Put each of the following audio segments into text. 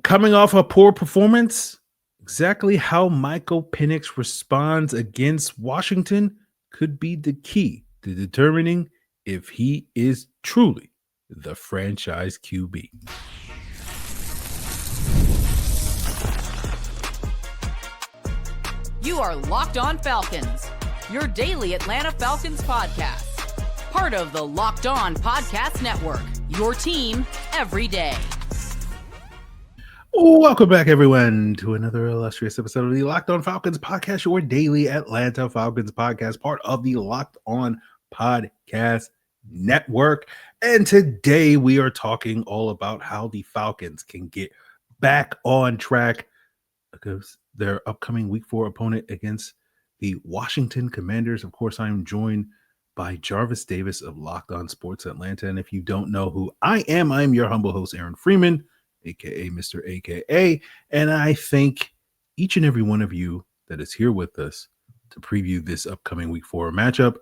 Coming off a poor performance, exactly how Michael Penix responds against Washington could be the key to determining if he is truly the franchise QB. You are Locked On Falcons, your daily Atlanta Falcons podcast. Part of the Locked On Podcast Network, your team every day. Welcome back, everyone, to another illustrious episode of the Locked On Falcons podcast, your daily Atlanta Falcons podcast, part of the Locked On Podcast Network. And today we are talking all about how the Falcons can get back on track because their upcoming Week 4 opponent against the Washington Commanders. Of course, I'm joined by Jarvis Davis of Locked On Sports Atlanta. And if you don't know who I am, I'm your humble host, Aaron Freeman, aka Mr. AKA, and I thank each and every one of you that is here with us to preview this upcoming Week 4 matchup.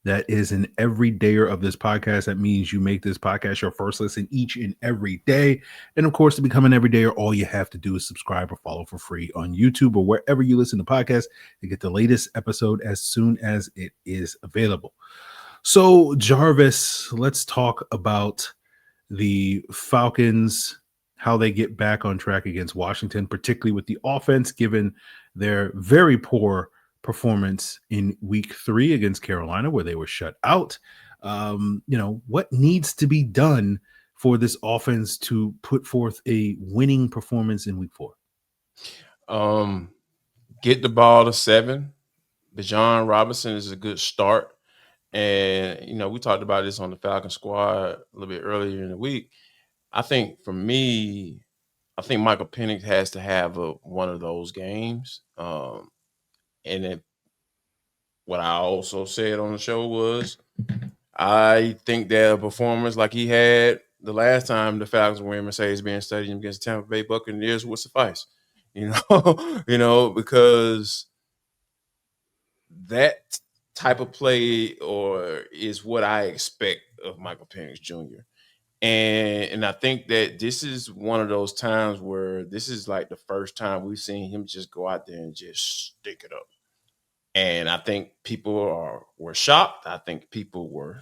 That is an everydayer of this podcast. That means you make this podcast your first listen each and every day. And of course, to become an everydayer, all you have to do is subscribe or follow for free on YouTube or wherever you listen to podcasts to get the latest episode as soon as it is available. So, Jarvis, let's talk about the Falcons, how they get back on track against Washington, particularly with the offense, given their very poor performance in Week 3 against Carolina, where they were shut out. What needs to be done for this offense to put forth a winning performance in Week 4? Get the ball to 7. Bijan Robinson is a good start. And, we talked about this on the Falcon squad a little bit earlier in the week. I think for me, Michael Penix has to have one of those games. And then what I also said on the show was I think that a performance like he had the last time the Falcons were in Mercedes-Benz Stadium against the Tampa Bay Buccaneers would suffice, because that type of play is what I expect of Michael Penix Jr. And I think that this is one of those times where this is like the first time we've seen him just go out there and just stick it up. And I think people were shocked. I think people were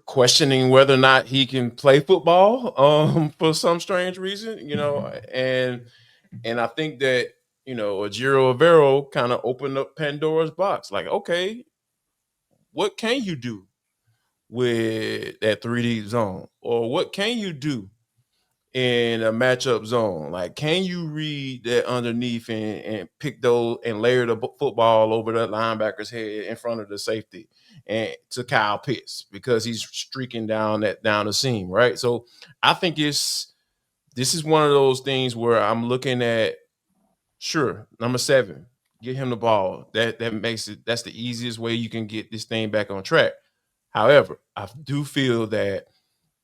questioning whether or not he can play football for some strange reason, and I think that, Ejiro Evero kind of opened up Pandora's box. Like, okay, what can you do with that 3D zone? Or what can you do in a matchup zone? Like, can you read that underneath and pick those and layer the football over the linebacker's head in front of the safety and to Kyle Pitts because he's streaking down the seam, right? So I think this is one of those things where I'm looking at, sure, number 7, get him the ball. That makes it, that's the easiest way you can get this thing back on track. However, I do feel that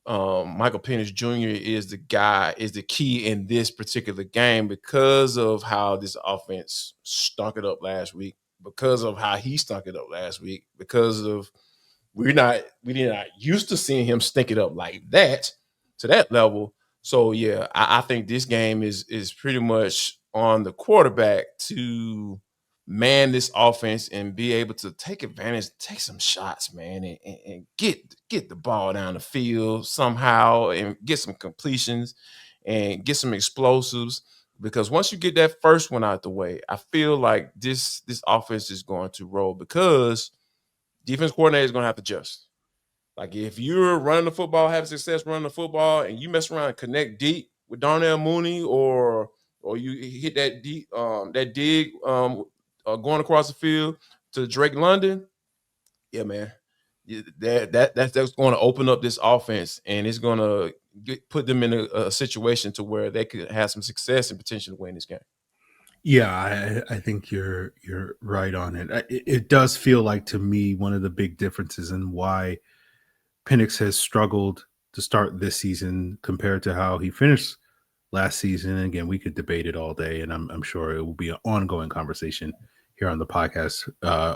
Michael Penix Jr. is the key in this particular game because of how this offense stunk it up last week, because of how he stunk it up last week, because of we're not used to seeing him stink it up like that to that level. So yeah, I think this game is pretty much on the quarterback to man this offense and be able to take advantage, take some shots, man, and get the ball down the field somehow and get some completions and get some explosives. Because once you get that first one out the way, I feel like this offense is going to roll because defense coordinator is going to have to adjust. Like if you're running the football, having success running the football, and you mess around and connect deep with Darnell Mooney or you hit that deep dig going across the field to Drake London, yeah, man, that's going to open up this offense, and it's going to put them in a situation to where they could have some success and potentially win this game. Yeah, I think you're right on it. It does feel like to me one of the big differences in why Penix has struggled to start this season compared to how he finished last season. And again, we could debate it all day, and I'm sure it will be an ongoing conversation here on the podcast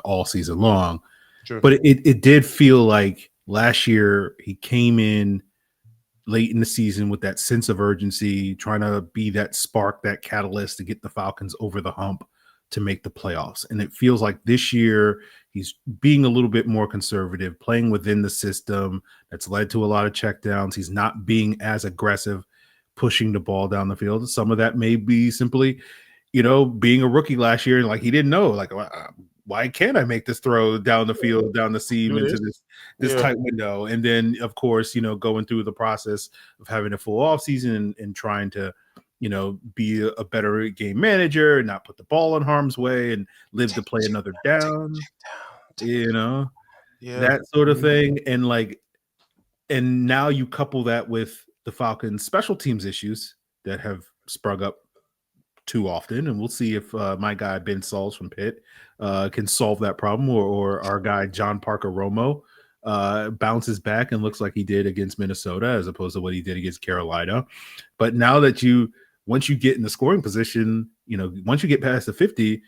all season long. Sure. But it did feel like last year he came in late in the season with that sense of urgency, trying to be that spark, that catalyst to get the Falcons over the hump to make the playoffs. And it feels like this year he's being a little bit more conservative, playing within the system. That's led to a lot of checkdowns. He's not being as aggressive, pushing the ball down the field. Some of that may be simply, being a rookie last year and like he didn't know, like, why can't I make this throw down the field, down the seam into this tight window? And then, of course, going through the process of having a full offseason and trying to, be a better game manager and not put the ball in harm's way and live to play another down, that sort of thing. And now you couple that with the Falcons special teams issues that have sprung up too often. And we'll see if my guy Ben Sauls from Pitt can solve that problem or our guy John Parker Romo bounces back and looks like he did against Minnesota as opposed to what he did against Carolina. But now that once you get in the scoring position, once you get past the 50,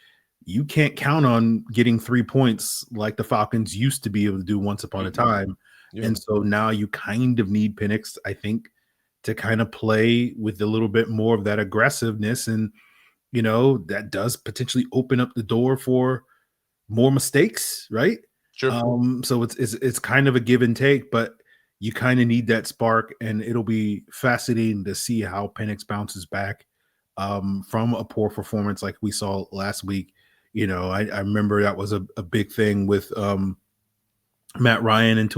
you can't count on getting 3 points like the Falcons used to be able to do once upon a time. Yeah. And so now you kind of need Penix, I think, to kind of play with a little bit more of that aggressiveness. And, that does potentially open up the door for more mistakes, right? Sure. So it's kind of a give and take, but you kind of need that spark, and it'll be fascinating to see how Penix bounces back from a poor performance like we saw last week. I remember that was a big thing with Matt Ryan, and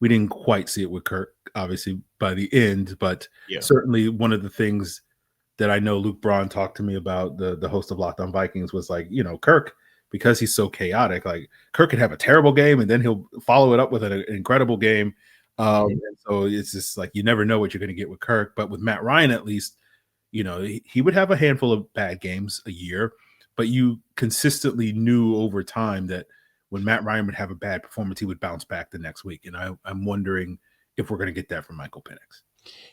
we didn't quite see it with Kirk, obviously, by the end, but certainly one of the things that I know Luke Braun talked to me about, the host of Locked On Vikings, was like, Kirk, because he's so chaotic, like Kirk could have a terrible game and then he'll follow it up with an incredible game. And so it's just like, you never know what you're going to get with Kirk, but with Matt Ryan, at least, he would have a handful of bad games a year, but you consistently knew over time that when Matt Ryan would have a bad performance, he would bounce back the next week. And I'm wondering if we're going to get that from Michael Penix.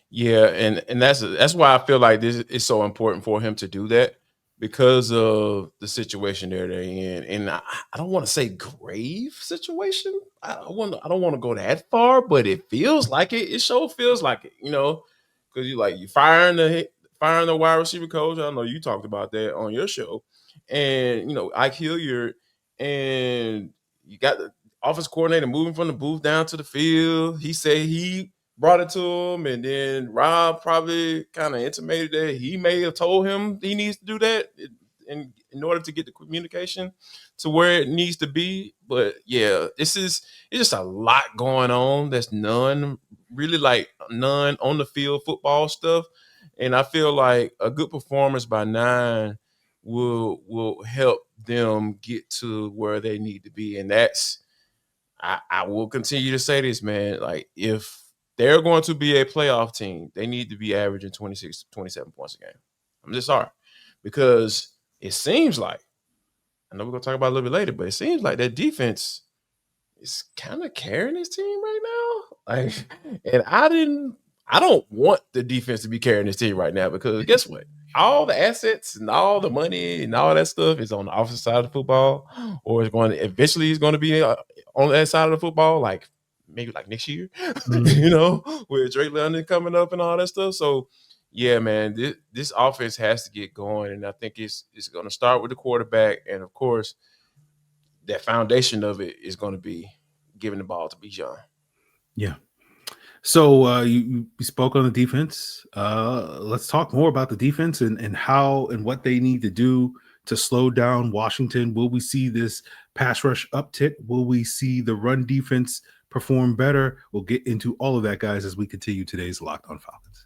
Yeah, and that's why I feel like this is so important for him to do that, because of the situation they're in. And I don't want to say grave situation. I don't want to go that far, but it feels like it. It sure feels like it, because you firing the wide receiver coach. I know you talked about that on your show, and Ike Hilliard, and you got the offense coordinator moving from the booth down to the field. He said he brought it to him, and then Rob probably kind of intimated that he may have told him he needs to do that in order to get the communication to where it needs to be. But yeah, it's just a lot going on. That's none on the field football stuff, and I feel like a good performance by 9 will help them get to where they need to be. And that's, I will continue to say this, man, like if they're going to be a playoff team, they need to be averaging 26, 27 points a game. I'm just sorry, because it seems like, I know we're going to talk about it a little bit later, but it seems like that defense is kind of carrying this team right now. And I don't want the defense to be carrying this team right now, because guess what? All the assets and all the money and all that stuff is on the offensive side of the football, or it's going to be on that side of the football, like maybe like next year, with Drake London coming up and all that stuff. So yeah, man, this offense has to get going, and I think it's going to start with the quarterback, and of course, that foundation of it is going to be giving the ball to Bijan. Yeah. So you spoke on the defense. Let's talk more about the defense and how and what they need to do to slow down Washington. Will we see this pass rush uptick? Will we see the run defense perform better? We'll get into all of that, guys, as we continue today's Locked On Falcons.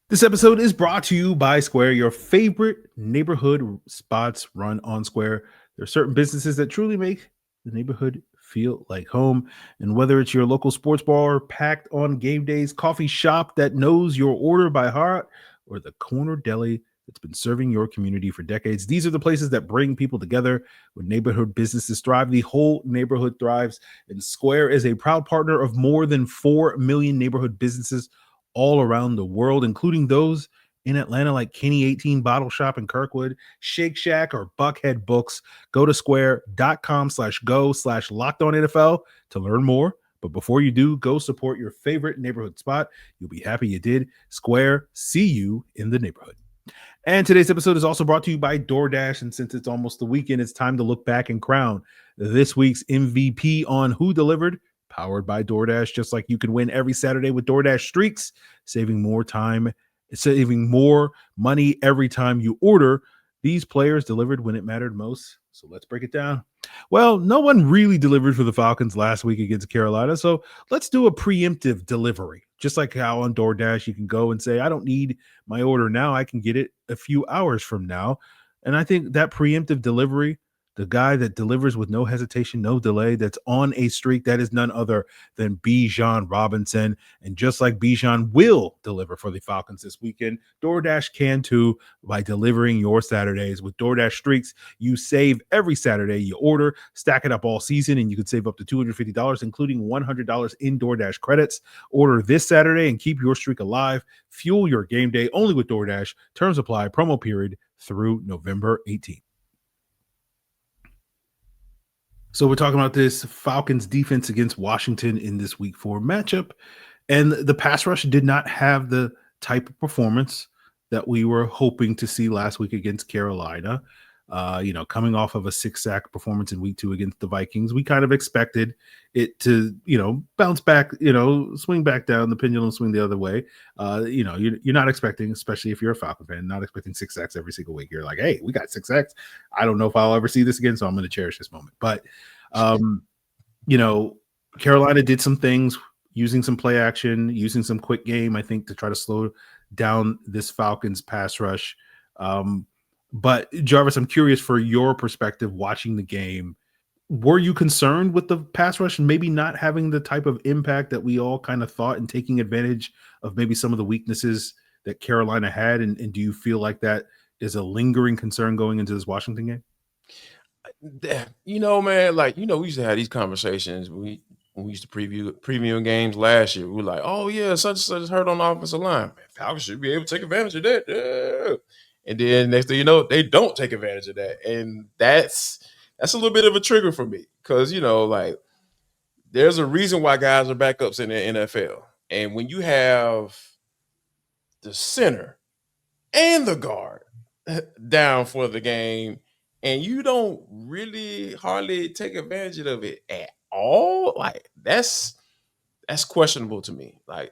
This episode is brought to you by Square, your favorite neighborhood spots run on Square. There are certain businesses that truly make the neighborhood feel like home. And whether it's your local sports bar packed on game days, coffee shop that knows your order by heart, or the corner deli that's been serving your community for decades, these are the places that bring people together. When neighborhood businesses thrive, the whole neighborhood thrives. And Square is a proud partner of more than 4 million neighborhood businesses all around the world, including those in Atlanta like Kenny 18 Bottle Shop in Kirkwood, Shake Shack, or Buckhead Books. Go to square.com/go/LockedOnNFL to learn more. But before you do, go support your favorite neighborhood spot. You'll be happy you did. Square, see you in the neighborhood. And today's episode is also brought to you by DoorDash. And since it's almost the weekend, it's time to look back and crown this week's MVP on Who Delivered, powered by DoorDash. Just like you can win every Saturday with DoorDash Streaks, saving more money every time you order. These players delivered when it mattered most. So let's break it down. Well, no one really delivered for the Falcons last week against Carolina. So let's do a preemptive delivery. Just like how on DoorDash, you can go and say, I don't need my order now. I can get it a few hours from now. And I think that preemptive delivery, the guy that delivers with no hesitation, no delay, that's on a streak, that is none other than Bijan Robinson. And just like Bijan will deliver for the Falcons this weekend, DoorDash can too by delivering your Saturdays. With DoorDash Streaks, you save every Saturday you order, stack it up all season, and you can save up to $250, including $100 in DoorDash credits. Order this Saturday and keep your streak alive. Fuel your game day only with DoorDash. Terms apply. Promo period through November 18th. So we're talking about this Falcons defense against Washington in this week 4 matchup. And the pass rush did not have the type of performance that we were hoping to see last week against Carolina. Coming off of a 6-sack performance in week 2 against the Vikings, we kind of expected it to, bounce back, swing back down, the pendulum swing the other way. You're not expecting, especially if you're a Falcon fan, not expecting 6 sacks every single week. You're like, hey, we got 6 sacks. I don't know if I'll ever see this again, so I'm going to cherish this moment. But, Carolina did some things using some play action, using some quick game, I think, to try to slow down this Falcons pass rush. But Jarvis, I'm curious for your perspective watching the game. Were you concerned with the pass rush and maybe not having the type of impact that we all kind of thought and taking advantage of maybe some of the weaknesses that Carolina had? And do you feel like that is a lingering concern going into this Washington game? Man, we used to have these conversations. When we used to preview games last year. We were like, oh, yeah, such and such is hurt on the offensive line. Man, Falcons should be able to take advantage of that. Yeah. And then next thing you know, they don't take advantage of that. And that's a little bit of a trigger for me because, there's a reason why guys are backups in the NFL. And when you have the center and the guard down for the game and you don't really hardly take advantage of it at all, that's questionable to me. My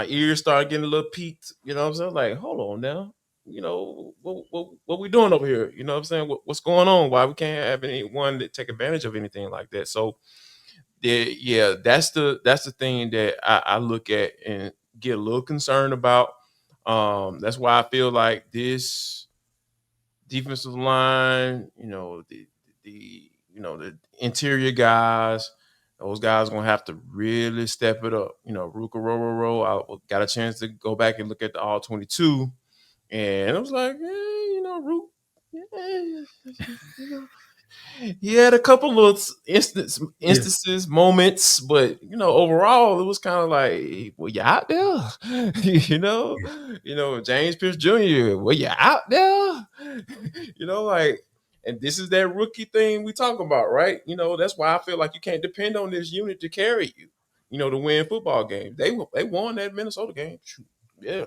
ears start getting a little peaked, what I'm saying? Like, hold on now, what we doing over here? You know what I'm saying? What's going on? Why we can't have anyone that take advantage of anything like that? So that's the thing that I look at and get a little concerned about. That's why I feel like this defensive line, the interior guys, those guys are going to have to really step it up. Ruka Roro, I got a chance to go back and look at the All-22, and I was like, Rook, he had a couple of instances, moments, but, overall, it was kind of like, well, you out there? James Pierce Jr., well, you out there? And this is that rookie thing we talk about, right? That's why I feel like you can't depend on this unit to carry you, to win football games. They won that Minnesota game. Yeah,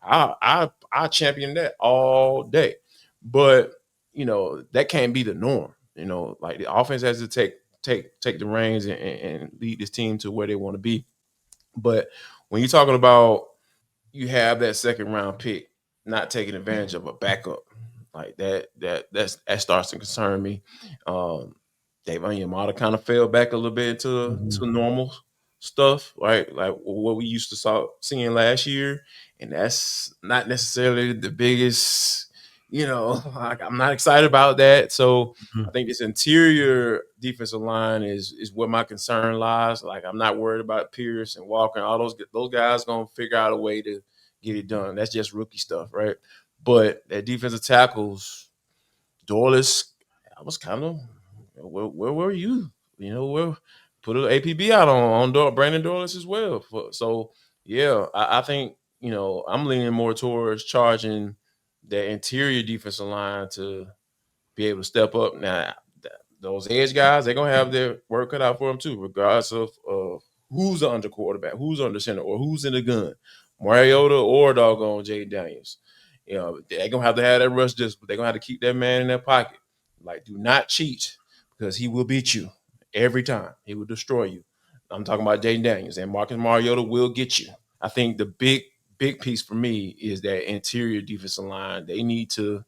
I champion that all day. But, that can't be the norm. The offense has to take the reins and lead this team to where they want to be. But when you're talking about you have that second round pick not taking advantage of a backup, like that starts to concern me. Dave Onyemata kind of fell back a little bit to normal stuff, right? Like what we used to seeing last year, and that's not necessarily the biggest. I'm not excited about that. So I think this interior defensive line is where my concern lies. Like I'm not worried about Pierce and Walker and all those guys gonna figure out a way to get it done. That's just rookie stuff, right? But that defensive tackles, Dorless, I was kind of where were you? Where put an APB out on Brandon Dorless as well. So yeah, I think I'm leaning more towards charging the interior defensive line to be able to step up. Now, those edge guys, they're gonna have their work cut out for them too, regardless of who's the under quarterback, who's under center, or who's in the gun, Mariota or doggone Jay Daniels. You know, they're gonna have to have that rush discipline. They're gonna have to keep that man in their pocket. Like, do not cheat because he will beat you every time. He will destroy you. I'm talking about Jay Daniels, and Marcus Mariota will get you. I think the big piece for me is that interior defensive line. They need to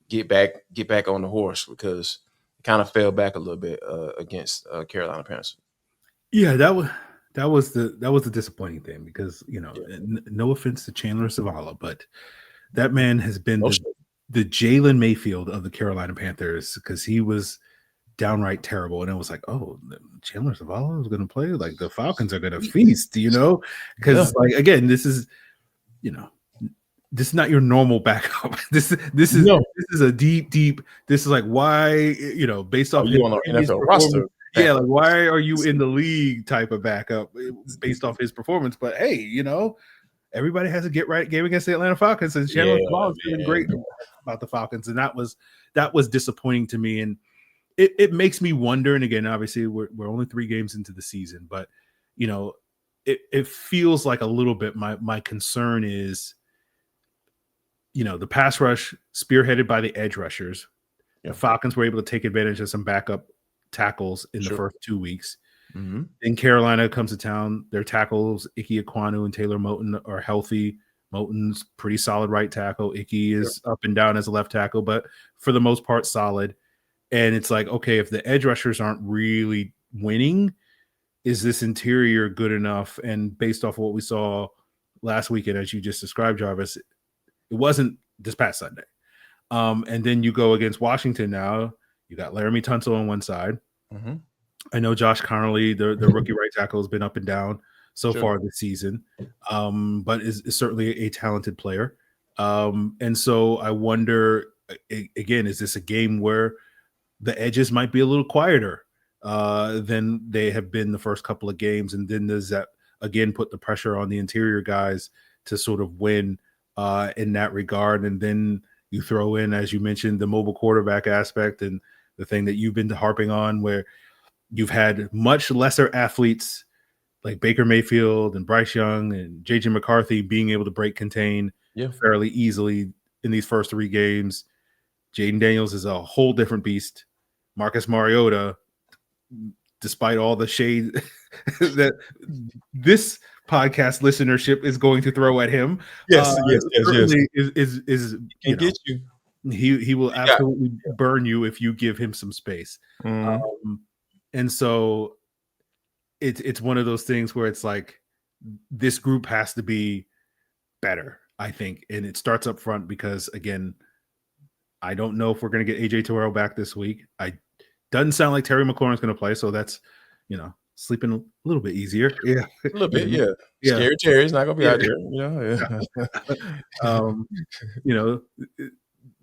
get back on the horse because it kind of fell back a little bit against Carolina Panthers. Yeah, that was the disappointing thing because, you know, no offense to Chandler Zavala, but that man has been the Jalen Mayfield of the Carolina Panthers because he was downright terrible. And it was like, oh, Chandler Zavala is going to play? Like, the Falcons are going to feast, you know? Because, like, again, this is, you know, this is not your normal backup. This is a deep. This is like, why, you know, based off you on the NFL roster. Yeah, like, why are you in the league type of backup based off his performance? But hey, you know, everybody has a get right game against the Atlanta Falcons, and Chandler Zavala is doing great about the Falcons, and that was disappointing to me, and it makes me wonder. And again, obviously, we're only 3 games into the season, but you know, it feels like a little bit. My concern is, you know, the pass rush spearheaded by the edge rushers. The Falcons were able to take advantage of some backup tackles in the first 2 weeks. Mm-hmm. Then Carolina comes to town. Their tackles, Ike Ekwonu and Taylor Moton, are healthy. Moton's pretty solid right tackle. Ike is up and down as a left tackle, but for the most part, solid. And it's like, okay, if the edge rushers aren't really winning, is this interior good enough? And based off of what we saw last weekend, as you just described, Jarvis, it wasn't this past Sunday. And then you go against Washington now. You got Laramie Tunsil on one side. Mm-hmm. I know Josh Connolly, the rookie right tackle, has been up and down so far this season, but is certainly a talented player. And so I wonder, again, is this a game where the edges might be a little quieter than they have been the first couple of games? And then does that, again, put the pressure on the interior guys to sort of win in that regard? And then you throw in, as you mentioned, the mobile quarterback aspect and the thing that you've been harping on, where you've had much lesser athletes like Baker Mayfield and Bryce Young and JJ McCarthy being able to break contain fairly easily in these first 3 games. Jaden Daniels is a whole different beast. Marcus Mariota, despite all the shade that this podcast listenership is going to throw at him, yes. Is can get you. He will absolutely burn you if you give him some space. Mm-hmm. And so it's one of those things where it's like, this group has to be better, I think. And it starts up front because, again, I don't know if we're going to get AJ Terrell back this week. Doesn't sound like Terry McLaurin's going to play. So that's, you know, sleeping a little bit easier. Yeah. A little bit. Yeah. Scary Terry's not going to be out there. You know, you know,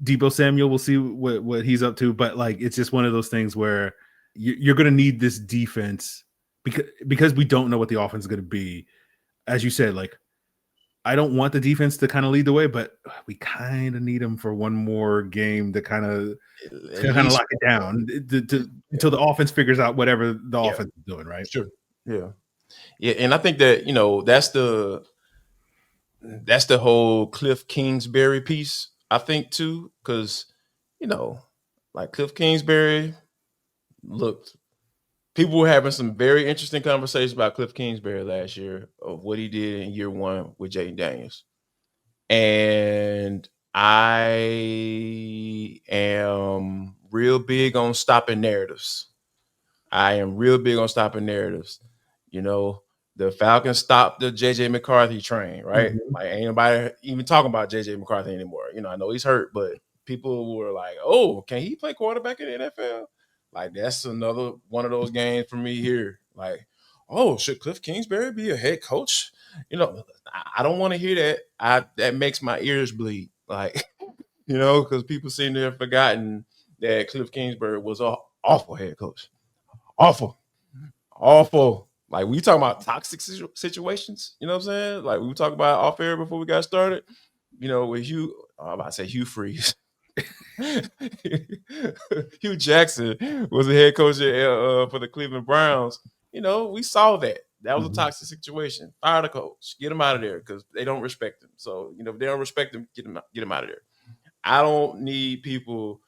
Deebo Samuel, we'll see what he's up to, but like, it's just one of those things where you're going to need this defense because we don't know what the offense is going to be. As you said, like, I don't want the defense to kind of lead the way, but we kind of need them for one more game to kind of lock it down until the offense figures out whatever the offense is doing, right? Sure. Yeah. And I think that, you know, that's the whole Cliff Kingsbury piece, I think, too, because, you know, like Cliff Kingsbury, looked, people were having some very interesting conversations about Cliff Kingsbury last year of what he did in year 1 with Jaden Daniels. And I am real big on stopping narratives. You know, the Falcons stopped the JJ McCarthy train, right? Mm-hmm. Like, ain't nobody even talking about JJ McCarthy anymore. You know, I know he's hurt, but people were like, oh, can he play quarterback in the NFL? Like, that's another one of those games for me here. Like, oh, should Cliff Kingsbury be a head coach? You know, I don't want to hear that. That makes my ears bleed. Like, you know, because people seem to have forgotten that Cliff Kingsbury was an awful head coach. Awful. Like, we talking about toxic situations, you know what I'm saying? Like, we were talking about off air before we got started, you know, with Hugh Freeze. Hugh Jackson was the head coach for the Cleveland Browns. We saw that. That was a toxic situation. Fire the coach. Get him out of there because they don't respect him. So, if they don't respect him, get him out of there. I don't need people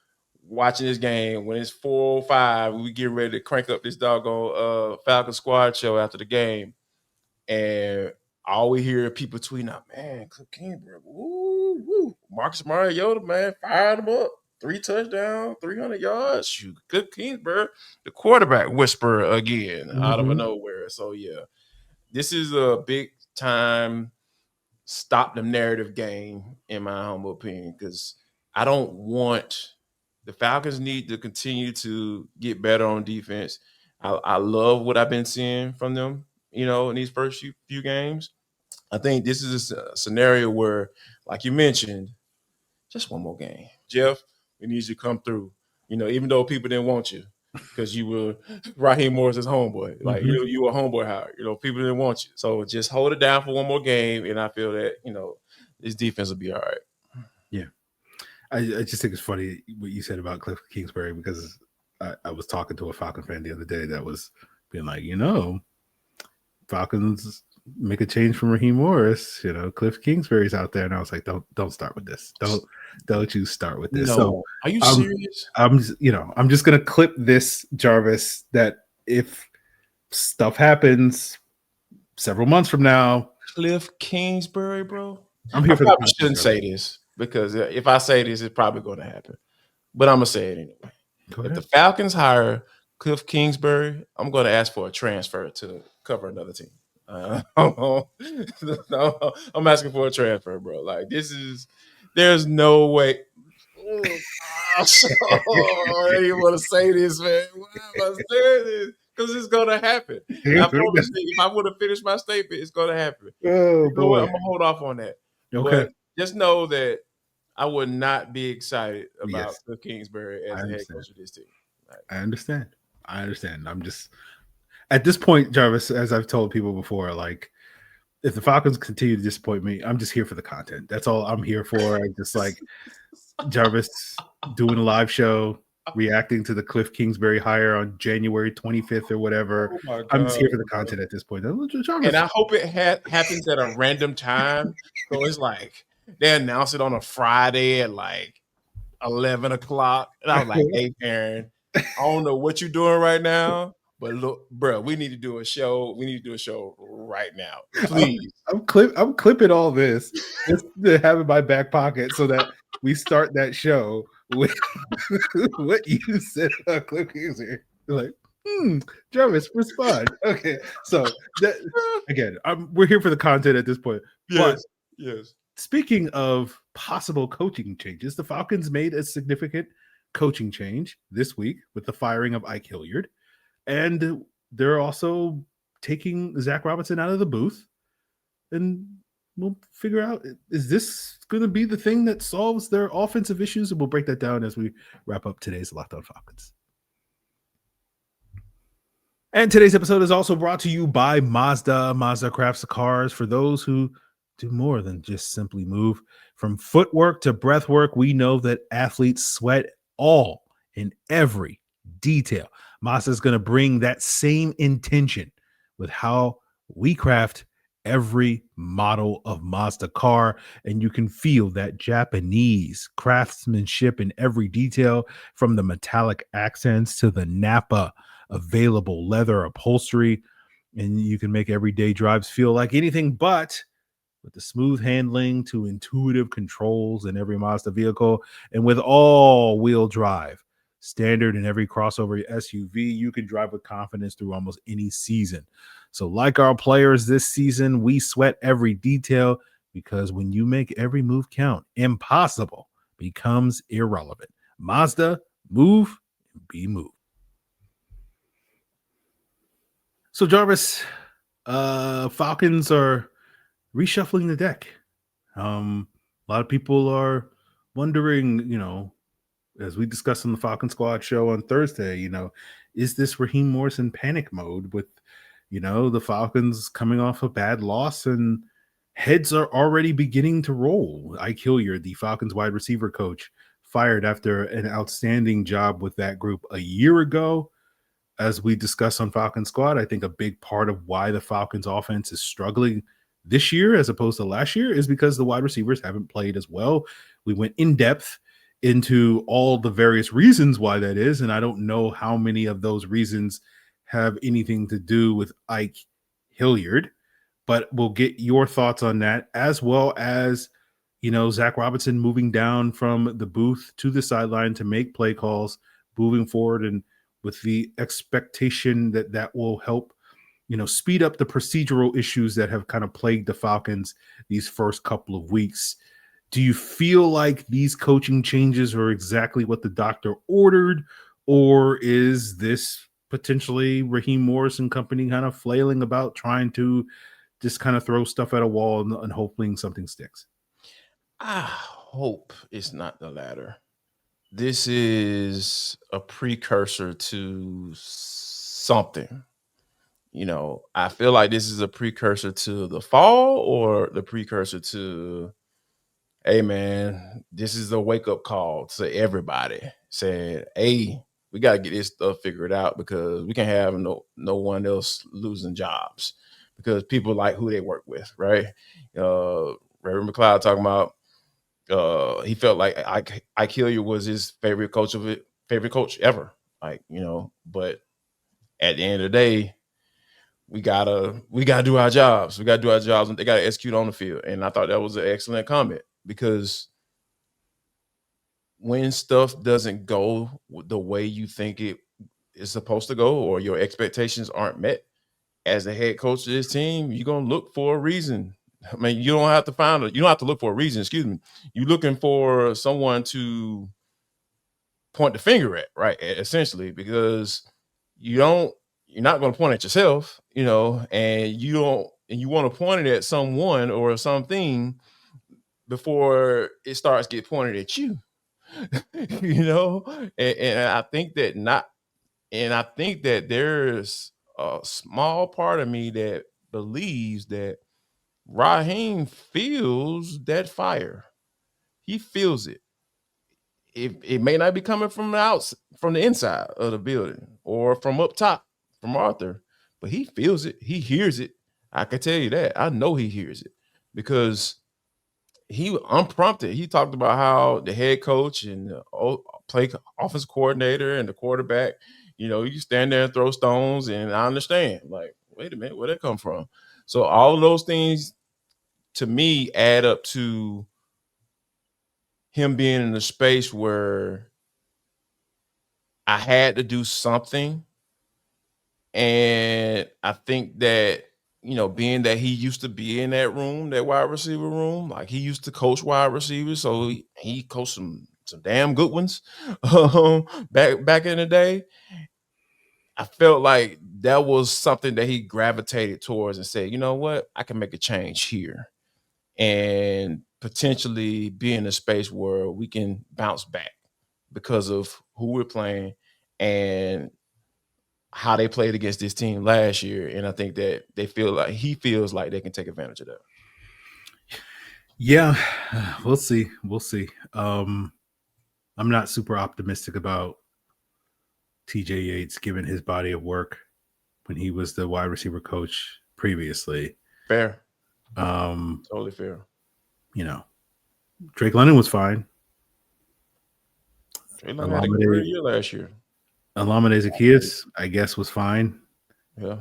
watching this game when it's 4:05. We get ready to crank up this doggone Falcon Squad show after the game. And all we hear people tweeting out, man, Cliff Kingsbury, woo. Marcus Mariota, man, fired him up. 3 touchdowns, 300 yards. Shoot, Cliff Kingsbury, the quarterback whisperer again out of nowhere. So, yeah, this is a big time stop the narrative game, in my humble opinion, because I don't want the Falcons need to continue to get better on defense. I love what I've been seeing from them, in these first few games. I think this is a scenario where, like you mentioned, just one more game. Jeff, we need you to come through, even though people didn't want you because you were Raheem Morris's homeboy. Like, you were a homeboy hire. People didn't want you. So just hold it down for one more game, and I feel that, this defense will be all right. Yeah. I just think it's funny what you said about Cliff Kingsbury because I was talking to a Falcon fan the other day that was being like, Falcons make a change from Raheem Morris. Cliff Kingsbury's out there, and I was like, don't start with this. Don't you start with this. No. So, are you serious? I'm just gonna clip this, Jarvis, that if stuff happens several months from now, Cliff Kingsbury, bro. I'm here I for probably shouldn't say this because if I say this, it's probably going to happen. But I'm gonna say it anyway. If the Falcons hire Cliff Kingsbury, I'm going to ask for a transfer to cover another team. No, I'm asking for a transfer, bro. Like, there's no way. I didn't want to say this, man. Why am I saying this? Because it's going to happen. I promise you, if I would have finished my statement, it's going to happen. Oh, boy. I'm going to hold off on that. Okay. But just know that I would not be excited about Cliff Kingsbury as the head coach of this team. Right. I understand. I'm just at this point, Jarvis, as I've told people before, like if the Falcons continue to disappoint me, I'm just here for the content. That's all I'm here for. I just like Jarvis doing a live show, reacting to the Cliff Kingsbury hire on January 25th or whatever. Oh, I'm just here for the content at this point. Jarvis. And I hope it happens at a random time. So it's like they announce it on a Friday at like 11 o'clock. And I was like, hey, Aaron, I don't know what you're doing right now, but look, bro, we need to do a show. We need to do a show right now. Please. I'm clipping all this just to have in my back pocket so that we start that show with what you said about Cliff Kingsbury. Like, Jarvis, respond. Okay. So that again, we're here for the content at this point. Yes. But yes. Speaking of possible coaching changes, the Falcons made a significant coaching change this week with the firing of Ike Hilliard. And they're also taking Zach Robinson out of the booth. And we'll figure out, is this going to be the thing that solves their offensive issues? And we'll break that down as we wrap up today's Locked On Falcons. And today's episode is also brought to you by Mazda. Mazda crafts the cars for those who do more than just simply move. From footwork to breath work, we know that athletes sweat all in every detail. Mazda is going to bring that same intention with how we craft every model of Mazda car, and you can feel that Japanese craftsmanship in every detail, from the metallic accents to the Napa available leather upholstery, and you can make everyday drives feel like anything but, with the smooth handling to intuitive controls in every Mazda vehicle, and with all-wheel drive standard in every crossover SUV, you can drive with confidence through almost any season. So like our players this season, we sweat every detail, because when you make every move count, impossible becomes irrelevant. Mazda, move and be moved. So Jarvis, Falcons are reshuffling the deck. A lot of people are wondering, as we discussed on the Falcon Squad show on Thursday, is this Raheem Morris in panic mode with, the Falcons coming off a bad loss, and heads are already beginning to roll. Ike Hilliard, the Falcons wide receiver coach, fired after an outstanding job with that group a year ago. As we discussed on Falcon Squad, I think a big part of why the Falcons offense is struggling this year as opposed to last year is because the wide receivers haven't played as well. We went in depth into all the various reasons why that is, and I don't know how many of those reasons have anything to do with Ike Hilliard, but we'll get your thoughts on that, as well as, Zach Robinson moving down from the booth to the sideline to make play calls moving forward, and with the expectation that that will help, speed up the procedural issues that have kind of plagued the Falcons these first couple of weeks. Do you feel like these coaching changes are exactly what the doctor ordered, or is this potentially Raheem Morris and company kind of flailing about trying to just kind of throw stuff at a wall and hoping something sticks? I hope it's not the latter. This is a precursor to something. I feel like this is a precursor to the fall or the precursor to, hey, man, this is a wake-up call to everybody saying, hey, we got to get this stuff figured out because we can't have no one else losing jobs because people like who they work with, right? Reverend McLeod talking about he felt like Ike Hilliard was his favorite coach ever. But at the end of the day, we gotta do our jobs. We gotta do our jobs, and they gotta execute on the field. And I thought that was an excellent comment because when stuff doesn't go the way you think it is supposed to go, or your expectations aren't met, as the head coach of this team, you're gonna look for a reason. I mean, you don't have to look for a reason. Excuse me. You're looking for someone to point the finger at, right? Essentially, because you're not going to point at yourself, and you want to point it at someone or something before it starts get pointed at you, And I think that there's a small part of me that believes that Raheem feels that fire. He feels it. It may not be coming from the inside of the building or from up top from Arthur, but he feels it. He hears it. I can tell you that. I know he hears it because he unprompted. He talked about how the head coach and the offensive coordinator and the quarterback, you stand there and throw stones, and I understand. Like, wait a minute, where'd that come from? So all of those things to me add up to him being in a space where I had to do something. And I think that, being that he used to be in that room, that wide receiver room, like he used to coach wide receivers. So he coached some damn good ones back in the day. I felt like that was something that he gravitated towards and said, you know what, I can make a change here and potentially be in a space where we can bounce back because of who we're playing and how they played against this team last year. And I think that he feels like they can take advantage of that. Yeah, we'll see. I'm not super optimistic about TJ Yates given his body of work when he was the wide receiver coach previously. Fair. Totally fair. Drake London was fine. Drake London had a great year last year. Olamide Zaccheaus, I guess, was fine. Yeah.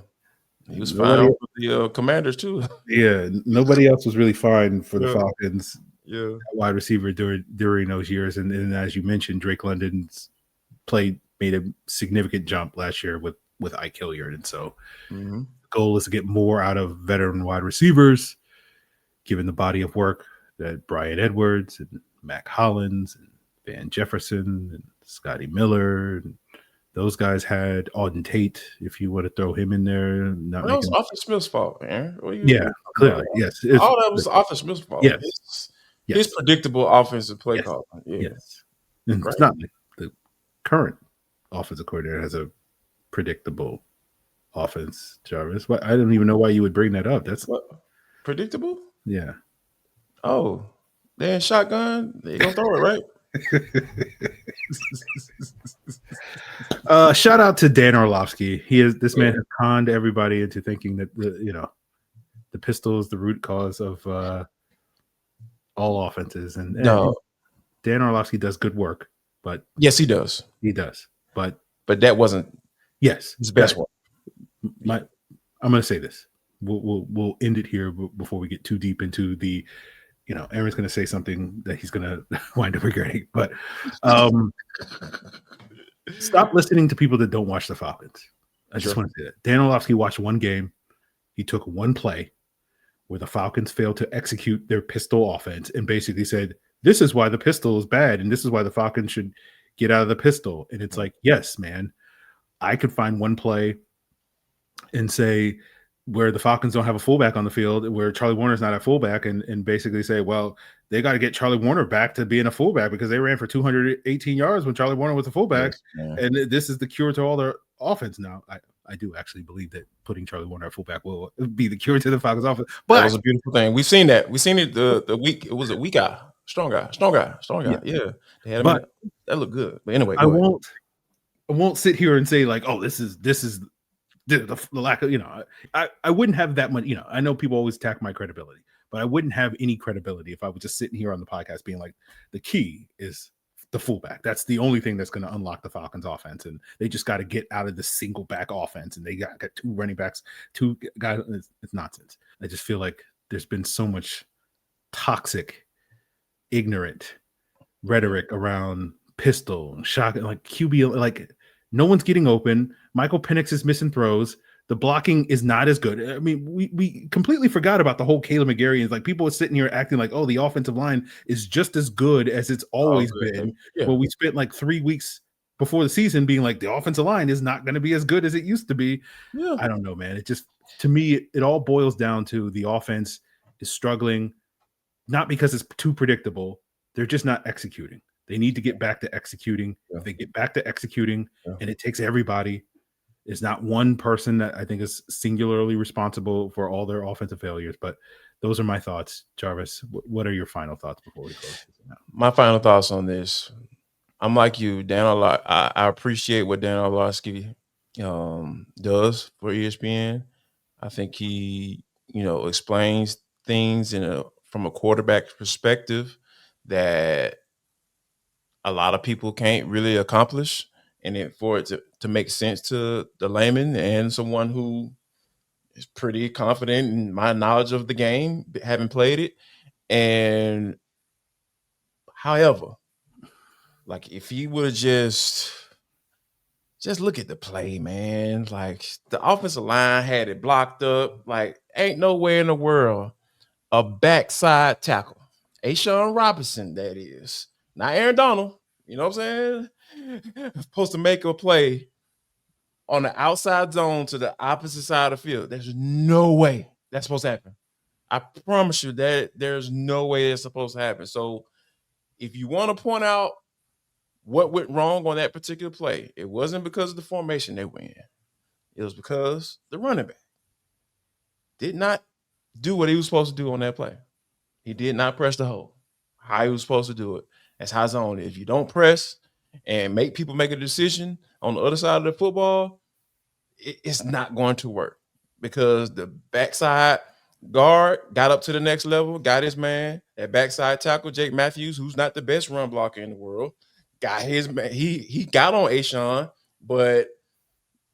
He was fine with the Commanders, too. Yeah. Nobody else was really fine for the Falcons. Yeah. Wide receiver during those years. And as you mentioned, Drake London's made a significant jump last year with Ike Hilliard. And so the goal is to get more out of veteran wide receivers, given the body of work that Brian Edwards and Mac Hollins and Van Jefferson and Scotty Miller and those guys had. Auden Tate, if you want to throw him in there. That was Arthur Smith's fault, man. Clearly, yes. All that was Arthur Smith's fault. Yes. His predictable offensive play call. Yes. And it's not like the current offensive coordinator has a predictable offense, Jarvis. But I don't even know why you would bring that up. That's what? Predictable? Yeah. Oh, they're in shotgun. They're going to throw it, right? Shout out to Dan Orlovsky. This man has conned everybody into thinking that the pistol is the root cause of all offenses. And Dan Orlovsky does good work, but yes, he does. He does, but that wasn't his best work. I'm going to say this. We'll end it here before we get too deep into the. Aaron's going to say something that he's going to wind up regretting, but stop listening to people that don't watch the Falcons. I just want to say that. Dan Orlovsky watched one game. He took one play where the Falcons failed to execute their pistol offense and basically said, this is why the pistol is bad and this is why the Falcons should get out of the pistol. And it's like, yes, man, I could find one play and say, where the Falcons don't have a fullback on the field, where Charlie Warner's not a fullback, and basically say, well, they got to get Charlie Warner back to being a fullback because they ran for 218 yards when Charlie Warner was a fullback. Yes, and this is the cure to all their offense now. I do actually believe that putting Charlie Warner at fullback will be the cure to the Falcons offense. But that was a beautiful thing. We've seen that. We've seen it the week. It was a weak guy. Strong guy. Yeah. They had him that looked good. But anyway, I won't sit here and say like, oh, this is the lack of, I wouldn't have that much, I know people always attack my credibility, but I wouldn't have any credibility if I was just sitting here on the podcast being like, the key is the fullback. That's the only thing that's going to unlock the Falcons offense. And they just got to get out of the single back offense. And they got two running backs, two guys. It's nonsense. I just feel like there's been so much toxic, ignorant rhetoric around pistol and shotgun, like QB, like no one's getting open. Michael Penix is missing throws. The blocking is not as good. I mean, we completely forgot about the whole Caleb McGarry. Like people are sitting here acting like, oh, the offensive line is just as good as it's always been. Yeah. But we spent like 3 weeks before the season being like, the offensive line is not going to be as good as it used to be. Yeah. I don't know, man. It just, to me, it all boils down to the offense is struggling, not because it's too predictable. They're just not executing. They need to get back to executing. Yeah. If they get back to executing, and it takes everybody, it's not one person that I think is singularly responsible for all their offensive failures. But those are my thoughts. Jarvis, what are your final thoughts before we close? My final thoughts on this. I'm like you, Dan. I appreciate what Dan Orlovsky does for ESPN. I think he, explains things from a quarterback perspective that a lot of people can't really accomplish, and for it to make sense to the layman and someone who is pretty confident in my knowledge of the game, having played it. And however, like if he would just look at the play, man, like the offensive line had it blocked up. Like ain't nowhere in the world a backside tackle, A'Shawn Robinson, that is, not Aaron Donald. You know what I'm saying? Supposed to make a play on the outside zone to the opposite side of the field. There's no way that's supposed to happen. I promise you that there's no way it's supposed to happen. So if you want to point out what went wrong on that particular play, it wasn't because of the formation they were in. It was because the running back did not do what he was supposed to do on that play. He did not press the hole how he was supposed to do it. That's high zone. If you don't press and make people make a decision on the other side of the football, it's not going to work because the backside guard got up to the next level, got his man. That backside tackle, Jake Matthews, who's not the best run blocker in the world, got his man. He got on A'Shawn, but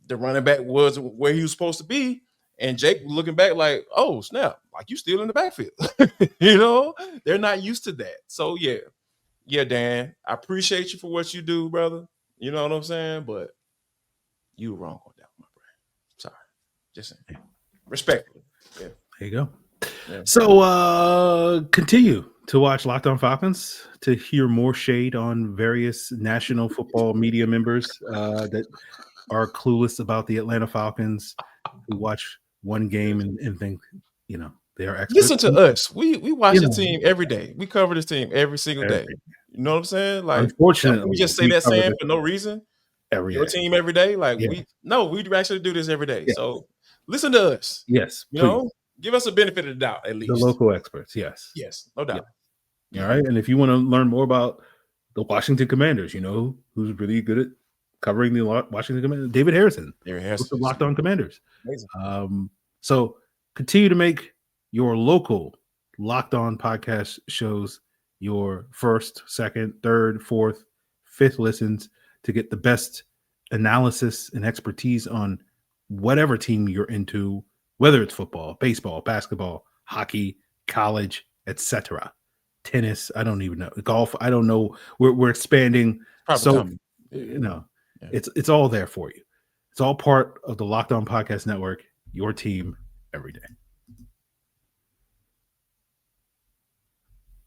the running back was where he was supposed to be. And Jake looking back like, oh, snap, like you still in the backfield. They're not used to that. So, yeah, Dan, I appreciate you for what you do, brother. You know what I'm saying? But you were wrong on that, my friend. Sorry. Just saying. Respectfully. Yeah. There you go. Yeah. So continue to watch Locked On Falcons to hear more shade on various national football media members that are clueless about the Atlanta Falcons, who watch one game and think, they are experts. Listen to us. We watch the team every day. We cover this team every single day. You know what I'm saying? Like, unfortunately, we just say that saying for no reason. Your team every day. Like we actually do this every day. Yeah. So listen to us. Yes, give us a benefit of the doubt at least. The local experts. Yes, no doubt. Yeah. All right, and if you want to learn more about the Washington Commanders. You know who's really good at covering the Washington Commanders? David Harrison. With the Locked On Commanders. So continue to make your local Locked On podcast shows your first, second, third, fourth, fifth listens to get the best analysis and expertise on whatever team you're into, whether it's football, baseball, basketball, hockey, college, etc. Tennis, I don't even know. Golf, I don't know. We're expanding. So it's all there for you. It's all part of the Locked On Podcast Network, your team every day.